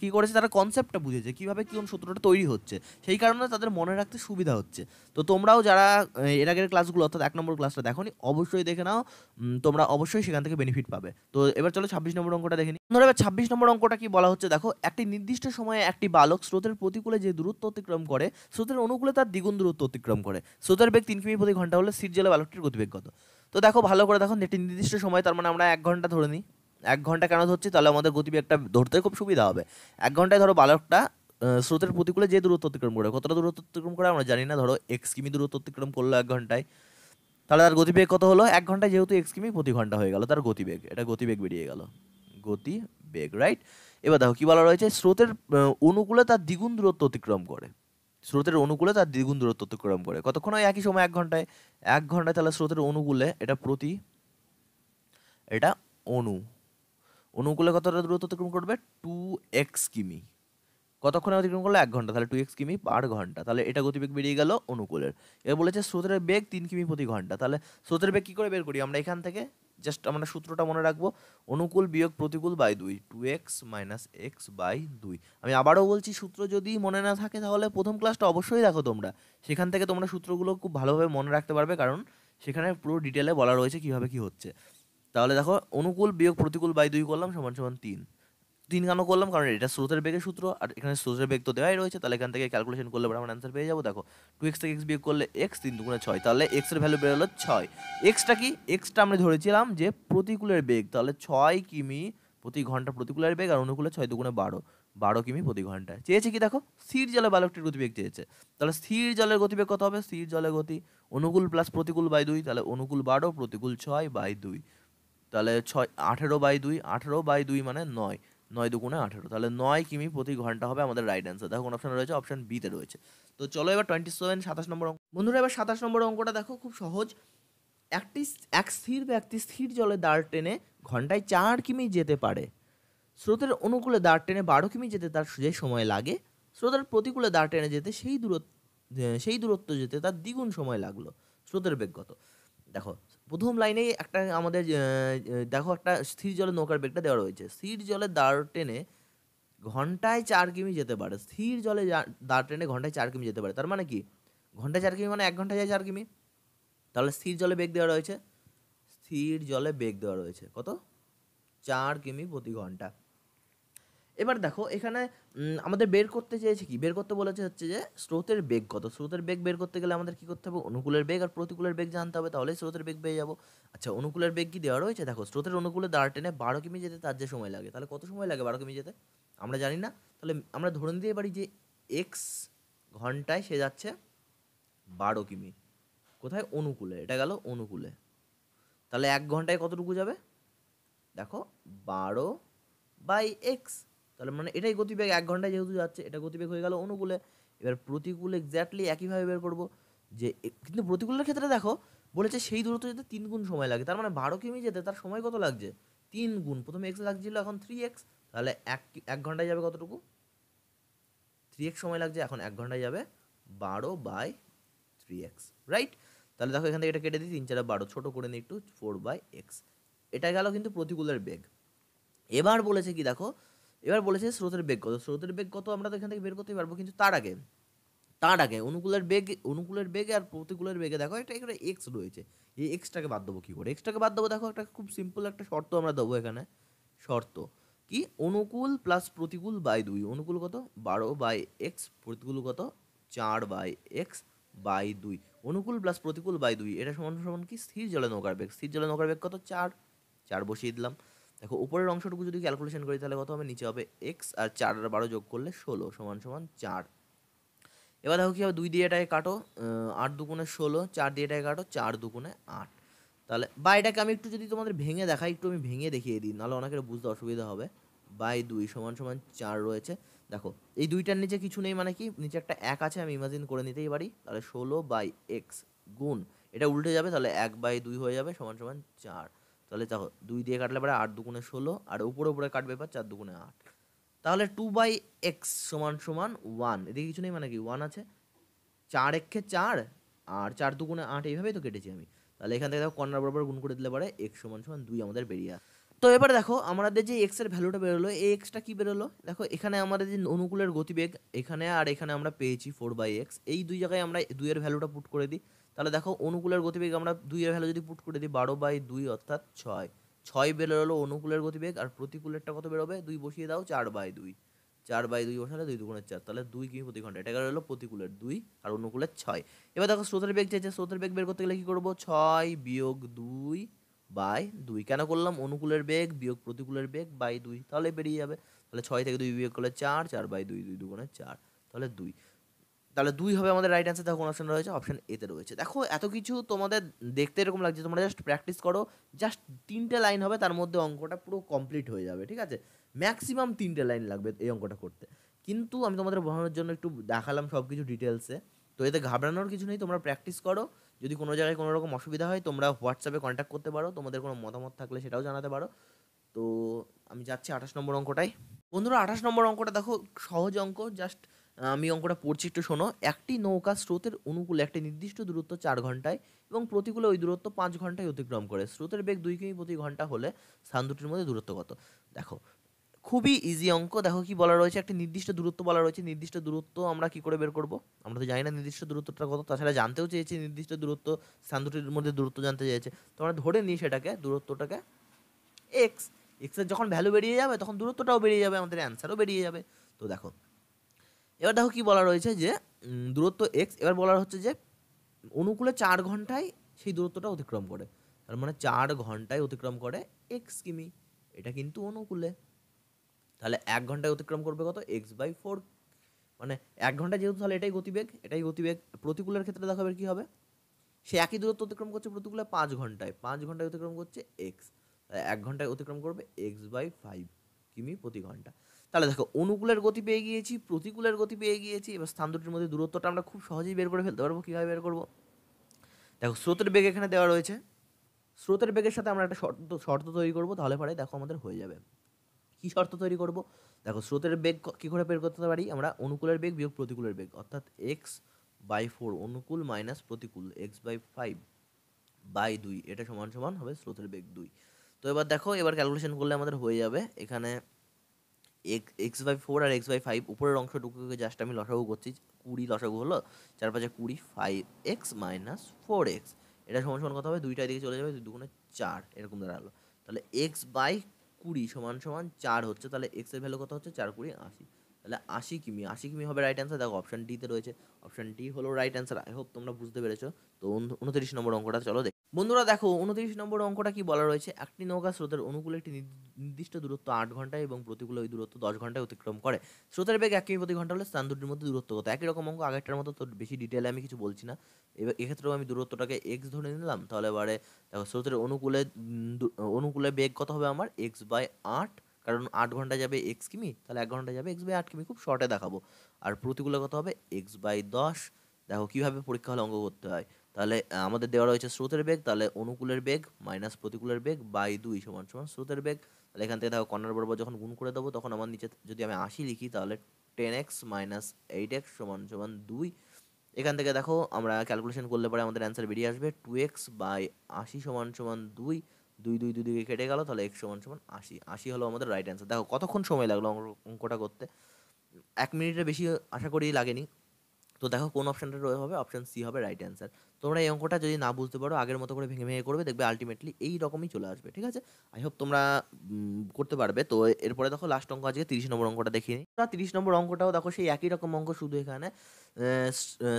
কী করেছে, তারা কনসেপ্টটা বুঝেছে কীভাবে কোন সূত্রটা তৈরি হচ্ছে, সেই কারণে তাদের মনে রাখতে সুবিধা হচ্ছে। তো তোমরাও যারা এর আগের ক্লাসগুলো অর্থাৎ 1 নম্বর ক্লাসটা দেখোনি, অবশ্যই দেখে নাও, তোমরা অবশ্যই সেখান থেকে বেনিফিট পাবে। তো এবার চলো 26 নম্বর অঙ্কটা দেখে নিই। ধরো এবার 26 নম্বর অঙ্কটা কি বলা হচ্ছে, দেখো একটি নির্দিষ্ট সময়ে একটি বালক স্রোতের প্রতিকূলে যে দূরত্ব অতিক্রম করে স্রোতের অনুকূলে তার দ্বিগুণ দূরত্ব অতিক্রম করে। স্রোতের বেগ 3 কিমি প্রতি ঘন্টা হলে স্থির জলে বালকটির গতিবেগ কত। তো দেখো ভালো করে দেখো, একটি নির্দিষ্ট সময়, তার মানে আমরা 1 ঘন্টা ধরে নিই। 1 ঘন্টা কেন ধরছি, তাহলে আমাদের গতিবেগটা ধরতে খুব সুবিধা হবে। 1 ঘন্টায় ধরো বালকটা স্রোতের প্রতিকূলে যে দূরত্ব অতিক্রম করে, কতটা দূরত্ব অতিক্রম করে আমরা জানি না, ধরো x কিমি দূরত্ব অতিক্রম করলো 1 ঘন্টায়, তাহলে তার গতিবেগ কত হলো 1 ঘন্টায়, যেহেতু x কিমি প্রতি ঘন্টা হয়ে গেল তার গতিবেগ, এটা গতিবেগ বেরিয়ে গেল, গতিবেগ, রাইট। এবার দেখো কি বলা রয়েছে, স্রোতের অনুকূলে তার দ্বিগুণ দূরত্ব অতিক্রম করে, স্রোতের অনুকূলে তার দ্বিগুণ দূরত্ব অতিক্রম করে, কতক্ষণ হয় একই সময় 1 ঘন্টায়, 1 ঘন্টায়, তাহলে স্রোতের অনুকূলে এটা অনুকূলে কতটা দূরত্ব অতিক্রম করবে 2x কিমি, কতক্ষণে অতিক্রম করলো 1 ঘন্টা, তাহলে 2x কিমি পার ঘন্টা, তাহলে এটা গতিবেগ বেরিয়ে গেল অনুকূলের। এবার বলেছে স্রোতের বেগ 3 কিমি প্রতি ঘন্টা, তাহলে স্রোতের বেগ কী করে বের করি আমরা, এখান থেকে জাস্ট আমরা সূত্রটা মনে রাখবো, অনুকূল বিয়োগ প্রতিকূল by 2, 2x minus x by 2। আমি আবারও বলছি, সূত্র যদি মনে না থাকে তাহলে প্রথম ক্লাসটা অবশ্যই দেখো তোমরা, সেখান থেকে তোমরা সূত্রগুলো খুব ভালোভাবে মনে রাখতে পারবে, কারণ সেখানে পুরো ডিটেলে বলা রয়েছে কীভাবে কী হচ্ছে। তাহলে দেখো অনুকূল বিয়োগ প্রতিকূল বাই 2 করলাম সমান সমান 3 কেন করলাম, কারণ এটা স্রোতের বেগের সূত্র, আর এখানে স্রোতের বেগ তো দেওয়াই রয়েছে, তাহলে এখান থেকে ক্যালকুলেশন করলে আমরা অ্যান্সার পেয়ে যাবো। দেখো 2x থেকে x বিয়োগ করলে x, 3 দুগুণে 6, তাহলে x এর ভ্যালু বেরোলো 6। এক্সটা কি, এক্সটা আমরা ধরেছিলাম যে প্রতিকূলের বেগ, তাহলে 6 কিমি প্রতি ঘন্টা প্রতিকূলের বেগ, আর অনুকূলে 6 দুগুণে 12 কিমি প্রতি ঘন্টায়। চেয়েছে কি দেখো, স্থির জলে বালকটির গতিবেগ চেয়েছে, তাহলে স্থির জলের গতিবেগ কত হবে, স্থির জলের গতি অনুকূল প্লাস প্রতিকূল বাই 2, তাহলে অনুকূল 12 প্রতিকূল 6/2, তাহলে 18/2, 18/2 মানে 9, 9 দুগুণে 18, তাহলে 9 কিমি প্রতি ঘন্টা হবে আমাদের রাইট অ্যান্সার। দেখো কোন অপশন রয়েছে, অপশন বিতে রয়েছে। তো চলো এবার 27 নম্বর অঙ্ক। বন্ধুরা এবার 27 নম্বর অঙ্কটা দেখো, খুব সহজ। এক স্থির ব্যক্তি স্থির জলে দাঁড় টেনে ঘন্টায় 4 কিমি যেতে পারে। স্রোতের অনুকূলে দাঁড় টেনে 12 কিমি যেতে তার যে সময় লাগে, স্রোতের প্রতিকূলে দাঁড় টেনে যেতে সেই দূরত্ব যেতে তার দ্বিগুণ সময় লাগলো। স্রোতের বেগ কত। দেখো প্রথম লাইনেই একটা আমাদের দেখো একটা স্থির জলে নৌকার বেগটা দেওয়া রয়েছে, স্থির জলে দাঁড় টেনে ঘন্টায় 4 কিমি যেতে পারে, স্থির জলে দাঁড় টেনে ঘন্টায় 4 কিমি যেতে পারে, তার মানে কি ঘন্টায় 4 কিমি মানে 1 ঘন্টায় যায় 4 কিমি, তাহলে স্থির জলে বেগ দেওয়া রয়েছে, স্থির জলে বেগ দেওয়া রয়েছে কত 4 কিমি প্রতি ঘন্টা। এবার দেখো এখানে আমাদের বের করতে চেয়েছে কি, বের করতে বলেছে হচ্ছে যে স্রোতের বেগ কত। স্রোতের বেগ বের করতে গেলে আমাদের কি করতে হবে, অনুকূলের বেগ আর প্রতিকূলের বেগ জানতে হবে, তাহলেই স্রোতের বেগ পেয়ে যাবো। আচ্ছা অনুকূলের বেগ কি দেওয়া রয়েছে, দেখো স্রোতের অনুকূলে দাঁড় টেনে 12 কিমি যেতে তার যে সময় লাগে, তাহলে কত সময় লাগে 12 কিমি যেতে আমরা জানি না, তাহলে আমরা ধরে নিতে পারি যে এক্স ঘন্টায় সে যাচ্ছে 12 কিমি, কোথায় অনুকূলে, এটা গেল অনুকূলে, তাহলে 1 ঘন্টায় কতটুকু যাবে, দেখো 12/x, তাহলে মানে এটাই গতিবেগ, 1 ঘন্টায় যেহেতু যাচ্ছে এটা গতিবেগ হয়ে গেল অনুকূলে। এবার প্রতিকূলে এক্স্যাক্টলি একইভাবে বের করব, যে কিন্তু প্রতিকূলের ক্ষেত্রে দেখো বলেছে সেই দূরত্ব যেতে 3 গুণ সময় লাগে, তার মানে 12 কিমি যেতে তার সময় কত লাগছে 3 গুণ, প্রথমে x লাগছিল এখন 3x, তাহলে 1 ঘন্টায় যাবে কতটুকু 3x সময় লাগছে, এখন 1 ঘন্টায় যাবে 12/3x, রাইট। তাহলে দেখো এখান থেকে এটা কেটে দিই, 3 4 12, ছোটো করে নিই একটু, 4/x, এটা গেল কিন্তু প্রতিকূলের বেগ। এবার বলেছে কি দেখো, এবার বলেছে স্রোতের বেগ কত। স্রোতের বেগ কত আমরা তো এখান থেকে বের করতে পারবো, কিন্তু তার আগে অনুকূলের বেগে আর প্রতিকূলের বেগে দেখো এটা এখানে এক্স রয়েছে, এই এক্সটাকে বাদ দেবো কী করে, এক্সটাকে বাদ দেবো, দেখো একটা খুব সিম্পল একটা শর্ত আমরা দেবো এখানে, শর্ত কি অনুকূল প্লাস প্রতিকূল বাই 2, অনুকূল কত 12/x, প্রতিকূল কত 4/x বাই 2, অনুকূল প্লাস প্রতিকূল বাই 2 এটা সমান সমান কি স্থির জলে নৌকার বেগ, স্থির জলে নৌকার বেগ কত 4 বসিয়ে দিলাম। দেখো উপরের অংশটুকু যদি ক্যালকুলেশন করি তাহলে কত হবে, নিচে হবে x আর 4 আর 12 যোগ করলে 16 সমান সমান 4। এবার দেখো কি হবে, 2 দিয়ে এটাকে কাটো, 8 দুগুণে 16, 4 দিয়ে এটাকে কাটো, 4 দুগুণে 8। তাহলে বা এটাকে আমি একটু যদি তোমাদের ভেঙে দেখাই, একটু আমি ভেঙে দেখিয়ে দিই, নাহলে অনেকের বুঝতে অসুবিধা হবে। বাই 2 সমান সমান 4 রয়েছে। দেখো এই দুইটার নিচে কিছু নেই মানে কি, নিচে একটা 1 আছে, আমি ইমাজিন করে নিতেই পারি। তাহলে 16/x গুণ এটা উল্টে যাবে, তাহলে 1/2 হয়ে যাবে সমান সমান 4। তাহলে দেখো 2 দিয়ে কাটলে পরে 8 দুগুণে 16, আর উপরে উপরে কাটবে এবার 4 দুগুণে 8। তাহলে 2/x সমান সমান 1, এদিকে কিছু নেই মানে কি 1 আছে, 4 একে 4 আর 4 দুগুণে 8, এইভাবেই তো কেটেছি আমি। তাহলে এখান থেকে দেখো কর্নার বরাবর গুণ করে দিলে পরে x সমান সমান 2 আমাদের বেরিয়ে আসে। তো এবার দেখো আমাদের যে x এর ভ্যালুটা বেরোলো, এই xটা কি বেরোলো, দেখো এখানে আমাদের যে অনুকূলের গতিবেগ এখানে আর এখানে আমরা পেয়েছি 4/x, এই দুই জায়গায় আমরা 2 এর ভ্যালুটা পুট করে দিই। তাহলে দেখো অনুকূলের গতিবেগ আমরা 2 এর ভ্যালু যদি পুট করে দিই 12/2 অর্থাৎ 6 বেরোলো অনুকূলের গতিবেগ, আর প্রতিকূলেরটা কত বেরোবে 2 বসিয়ে দাও 4/2, 4/2 বসালে 2 দুগুণে 4, তাহলে 2 কিমি প্রতি ঘন্টা, এটা হলো প্রতিকূলের 2 আর অনুকূলের 6। এবার দেখো স্রোতের বেগ চেয়েছে, স্রোতের বেগ বের করতে গেলে কি করবো, 6 বিয়োগ 2/2 কেন করলাম, অনুকূলের বেগ বিয়োগ প্রতিকূলের বেগ বাই 2, তাহলে বেরিয়ে যাবে। তাহলে 6 থেকে 2 বিয়োগ করলে 4, 4/2, 2 দুগুণে 4, তাহলে 2। তাহলে 2 হবে আমাদের রাইট অ্যান্সার। দেখো কোন অপশন রয়েছে, অপশন এতে রয়েছে। দেখো এত কিছু তোমাদের দেখতে এরকম লাগছে, তোমরা জাস্ট প্র্যাকটিস করো, জাস্ট 3টে লাইন হবে, তার মধ্যে অঙ্কটা পুরো কমপ্লিট হয়ে যাবে, ঠিক আছে। ম্যাক্সিমাম 3টে লাইন লাগবে এই অঙ্কটা করতে, কিন্তু আমি তোমাদের বোঝানোর জন্য একটু দেখালাম সব কিছু ডিটেলসে। তো এতে ঘাবড়ানোর কিছু নেই, তোমরা প্র্যাকটিস করো। যদি কোনো জায়গায় কোনো রকম অসুবিধা হয় তোমরা হোয়াটসঅ্যাপে কন্ট্যাক্ট করতে পারো, তোমাদের কোনো মতামত থাকলে সেটাও জানাতে পারো। তো আমি যাচ্ছি 28 নম্বর অঙ্কটাই। বন্ধুরা 28 নম্বর অঙ্কটা দেখো সহজ অঙ্ক, জাস্ট আমি অঙ্কটা পড়ছি একটু শোনো। একটি নৌকা স্রোতের অনুকূলে একটি নির্দিষ্ট দূরত্ব 4 ঘন্টায় এবং প্রতিকূলে ওই দূরত্ব 5 ঘন্টায় অতিক্রম করে, স্রোতের বেগ 2 কিমি প্রতি ঘন্টা হলে স্থান দুটির মধ্যে দূরত্ব কত। দেখো খুবই ইজি অঙ্ক। দেখো কি বলা রয়েছে, একটি নির্দিষ্ট দূরত্ব বলা রয়েছে, নির্দিষ্ট দূরত্ব আমরা কি করে বের করব, আমরা তো জানি না নির্দিষ্ট দূরত্বটা কত, তাছাড়া জানতেও চেয়েছি নির্দিষ্ট দূরত্ব, স্থান দুটির মধ্যে দূরত্ব জানতে চেয়েছে। তো আমরা ধরে নিই সেটাকে দূরত্বটাকে এক্স, এক্সের যখন ভ্যালু বেরিয়ে যাবে তখন দূরত্বটাও বেরিয়ে যাবে, আমাদের অ্যান্সারও বেরিয়ে যাবে। তো দেখো এবার দেখো কি বলা রয়েছে যে দূরত্ব এক্স, এবার বলা হচ্ছে যে অনুকূলে 4 ঘন্টায় সেই দূরত্বটা অতিক্রম করে, তার মানে 4 ঘন্টায় অতিক্রম করে এক্স কিমি, এটা কিন্তু অনুকূলে। তাহলে 1 ঘন্টায় অতিক্রম করবে কত, x/4, মানে 1 ঘন্টা যেহেতু, তাহলে এটাই গতিবেগ, এটাই গতিবেগ। প্রতিকূলের ক্ষেত্রে দেখো এবার কী হবে, সে একই দূরত্ব অতিক্রম করছে প্রতিকূলে 5 ঘন্টায়, 5 ঘন্টায় অতিক্রম করছে এক্স, 1 ঘন্টায় অতিক্রম করবে x/5 কিমি প্রতি ঘন্টা। তাহলে দেখো অনুকূলের গতি পেয়ে গিয়েছি, প্রতিকূলের গতি পেয়ে গিয়েছি, এবার স্থান দুটির মধ্যে দূরত্বটা আমরা খুব সহজেই বের করে ফেলতে পারবো। কীভাবে বের করবো, দেখো স্রোতের বেগ এখানে দেওয়া রয়েছে, স্রোতের বেগের সাথে আমরা একটা শর্ত তৈরি করবো, তাহলে পরে দেখো আমাদের হয়ে যাবে। কী শর্ত তৈরি করব, দেখো স্রোতের বেগ কী করে বের করতে পারি আমরা, অনুকূলের বেগ বিয়োগ প্রতিকূলের বেগ, অর্থাৎ x/4 অনুকূল মাইনাস প্রতিকূল x/5/2, এটা সমান সমান হবে স্রোতের বেগ 2। তো এবার দেখো এবার ক্যালকুলেশন করলে আমাদের হয়ে যাবে, এখানে x/4 আর x/5 উপরের অংশটুকুকে জাস্ট আমি লসাগু করছি, 20 লসাগু হলো, 4 5 20, 5x মাইনাস 4x, এটা সমান সমান কত হবে, দুইটা দিকে চলে যাবে, 2 দুগুণে 4 এরকম দাঁড়ালো। তাহলে x/20 সমান সমান 4 হচ্ছে, তাহলে x এর ভ্যালু কত হচ্ছে, 4 20 80, তাহলে 80 কিমি, 80 কিমি হবে রাইট অ্যান্সার। দেখো অপশন ডিতে রয়েছে, অপশন ডি হলো রাইট অ্যান্সার। আই হোপ তোমরা বুঝতে পেরেছো। তো 29 নম্বর অঙ্কটা চলো দেখ। বন্ধুরা দেখো 29 নম্বর অঙ্কটা কি বলা রয়েছে, একটি নৌকা স্রোতের অনুকূলে একটি নির্দিষ্ট দূরত্ব 8 ঘন্টায় এবং প্রতিকূলে ওই দূরত্ব 10 ঘন্টায় অতিক্রম করে, স্রোতের বেগ 1 কিমি প্রতি ঘন্টা হলে স্থান দুটির মধ্যে দূরত্ব কত। একই রকম অঙ্ক আগেরটার মতো, তো বেশি ডিটেলে আমি কিছু বলছি না। এবার এক্ষেত্রেও আমি দূরত্বটাকে এক্স ধরে নিলাম। তাহলে এবারে দেখো স্রোতের অনুকূলে বেগ কত হবে আমার, x/8, কারণ 8 ঘন্টা যাবে এক্স কিমি, তাহলে 1 ঘন্টা যাবে x/8 কিমি, খুব শর্টে দেখাবো। আর প্রতিকূলে কত হবে, x/10। দেখো কীভাবে পরীক্ষা হলে অঙ্ক করতে হয়, তাহলে আমাদের দেওয়া রয়েছে স্রোতের বেগ, তাহলে অনুকূলের বেগ মাইনাস প্রতিকূলের বেগ বাই 2 সমান সমান স্রোতের বেগ। তাহলে এখান থেকে দেখো কর্নার বরাবর যখন গুণ করে দেবো তখন আমার নিচে যদি আমি 80 লিখি তাহলে 10x মাইনাস 8x সমান সমান 2। এখান থেকে দেখো আমরা ক্যালকুলেশন করলে পরে আমাদের অ্যান্সার বেরিয়ে আসবে 2x/80 সমান সমান 2, 2 2 2 দিকে কেটে গেল, তাহলে x সমান সমান 80, 80 হলো আমাদের রাইট অ্যান্সার। দেখো কতক্ষণ সময় লাগলো অঙ্কটা করতে, 1 মিনিটের বেশি আশা করি লাগেনি। তো দেখো কোন অপশানটা হবে, অপশান সি হবে রাইট অ্যান্সার। তো তোমরা এই অঙ্কটা যদি না বুঝতে পারো আগের মতো করে ভেঙে ভেঙে করবে, দেখবে আলটিমেটলি এই রকমই চলে আসবে। ঠিক আছে, আই হোপ তোমরা করতে পারবে। তো এরপরে দেখো লাস্ট অঙ্ক আজকে 30 নম্বর অঙ্কটা দেখিয়ে নিই। 30 নম্বর অঙ্কটাও দেখো সেই একই রকম অঙ্ক, শুধু এখানে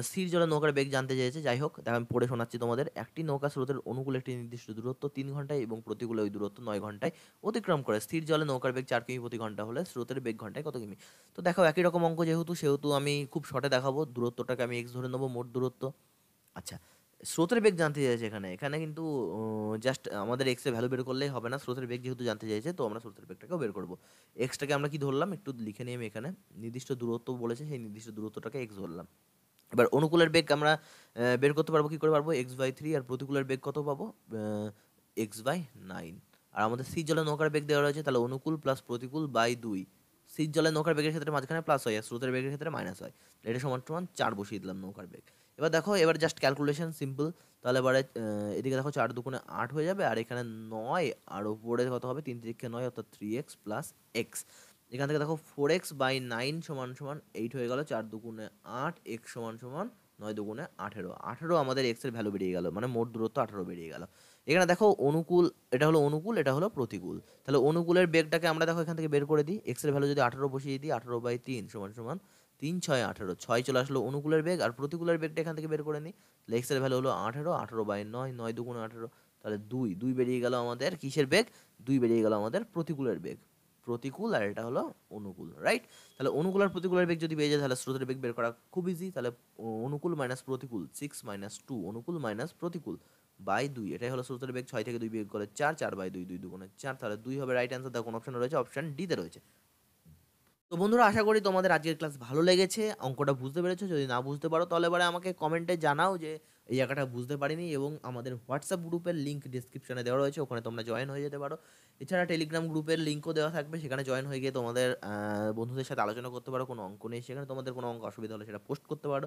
স্থির জলে নৌকার বেগ জানতে চেয়েছে। যাই হোক, দেখো আমি পড়ে শোনাচ্ছি তোমাদের। একটি নৌকা স্রোতের অনুকূল একটি নির্দিষ্ট দূরত্ব 3 ঘন্টায় এবং প্রতিকূলে ওই দূরত্ব 9 ঘন্টায় অতিক্রম করে। স্থির জলে নৌকার বেগ 4 কিমি প্রতি ঘন্টা হলে স্রোতের বেগ ঘন্টায় কত কিমি? তো দেখো একই রকম অঙ্ক যেহেতু, সেহেতু আমি খুব শর্টে দেখাবো। দূরত্বটাকে আমি এক্স ধরে নেবো, মোট দূরত্ব। আচ্ছা, স্রোতের বেগ জানতে চাইছে এখানে। এখানে কিন্তু জাস্ট আমাদের এক্স এর ভ্যালু বের করলেই হবে না, স্রোতের বেগ যেহেতু জানতে চাইছে, তো আমরা স্রোতের বেগটাকেও বের করবো। এক্সটাকে আমরা কি ধরলাম একটু লিখে নিই আমি এখানে। নির্দিষ্ট দূরত্ব বলেছে, সেই নির্দিষ্ট দূরত্বটাকে এক্স ধরলাম। এবার অনুকূলের বেগ আমরা বের করতে পারবো, কি করে পারবো? x/3। আর প্রতিকূলের বেগ কত পাবো? x/9। আর আমাদের স্থির জলে নৌকার বেগ দেওয়া রয়েছে, তাহলে অনুকূল প্লাস প্রতিকূল বাই 2। স্থির জলে নৌকার বেগের ক্ষেত্রে মাঝখানে প্লাস হয়, আর স্রোতের বেগের ক্ষেত্রে মাইনাস হয়। এটা সমান সমান 4 বসিয়ে দিলাম নৌকার বেগ। এবার দেখো, এবার জাস্ট ক্যালকুলেশন সিম্পল। তাহলে এবারে এদিকে দেখো 4 দুগুণে 8 হয়ে যাবে, আর এখানে 9, আর উপরে কত হবে? 3 3 9, অর্থাৎ 3x প্লাস এক্স। এখান থেকে দেখো 4x/9 সমান সমান 8 হয়ে গেল, 4 দুগুণে 8, এক্স সমান সমান 9 দুগুণে 18। 18 আমাদের এক্স এর ভ্যালু বেরিয়ে গেল, মানে মোট দূরত্ব 18 বেরিয়ে গেল। এখানে দেখো অনুকূল, এটা হলো অনুকূল, এটা হলো প্রতিকূল। তাহলে অনুকূলের বেগটাকে আমরা দেখো এখান থেকে বের করে দিই। এক্স এর ভ্যালু যদি 18 বসিয়ে দিই, 18/3 সমান সমান 3 6 18, 6 চলে আসলো অনুকূলের বেগ। আর প্রতিকূলের বেগটা এখান থেকে বের করে নিই। তাহলে এক্স এর ভ্যালু হলো 18, 18/9, 9 দুগুণে 18, তাহলে 2 বেরিয়ে গেল আমাদের কিসের বেগ? 2 বেরিয়ে গেল আমাদের প্রতিকূলের বেগ। প্রতিকূল আর এটা হলো অনুকূল, রাইট? তাহলে অনুকূল আর প্রতিকূলের বেগ যদি পেয়ে যায়, তাহলে স্রোতের বেগ বের করা খুব ইজি। তাহলে অনুকূল মাইনাস প্রতিকূল 6 - 2, অনুকূল মাইনাস প্রতিকূল বাই 2, এটাই হলো স্রোতের বেগ। 6 থেকে 2 বিয়োগ করে 4, 4/2, 2 দুগুণে 4, তাহলে 2 হবে রাইট অ্যান্সার। দেখো কোন অপশন রয়েছে? অপশন ডি তে রয়েছে। তো বন্ধুরা, আশা করি তোমাদের আজকের ক্লাস ভালো লেগেছে, অঙ্কটা বুঝতে পেরেছো। যদি না বুঝতে পারো, তাহলে এবারে আমাকে কমেন্টে জানাও যে এই জায়গাটা বুঝতে পারিনি। এবং আমাদের হোয়াটসঅ্যাপ গ্রুপের লিঙ্ক ডিসক্রিপশনে দেওয়া রয়েছে, ওখানে তোমরা জয়েন হয়ে যেতে পারো। এছাড়া টেলিগ্রাম গ্রুপের লিঙ্কও দেওয়া থাকবে, সেখানে জয়েন হয়ে গিয়ে তোমাদের বন্ধুদের সাথে আলোচনা করতে পারো। কোনো অঙ্ক নেই সেখানে, তোমাদের কোনো অঙ্ক অসুবিধা হলে সেটা পোস্ট করতে পারো।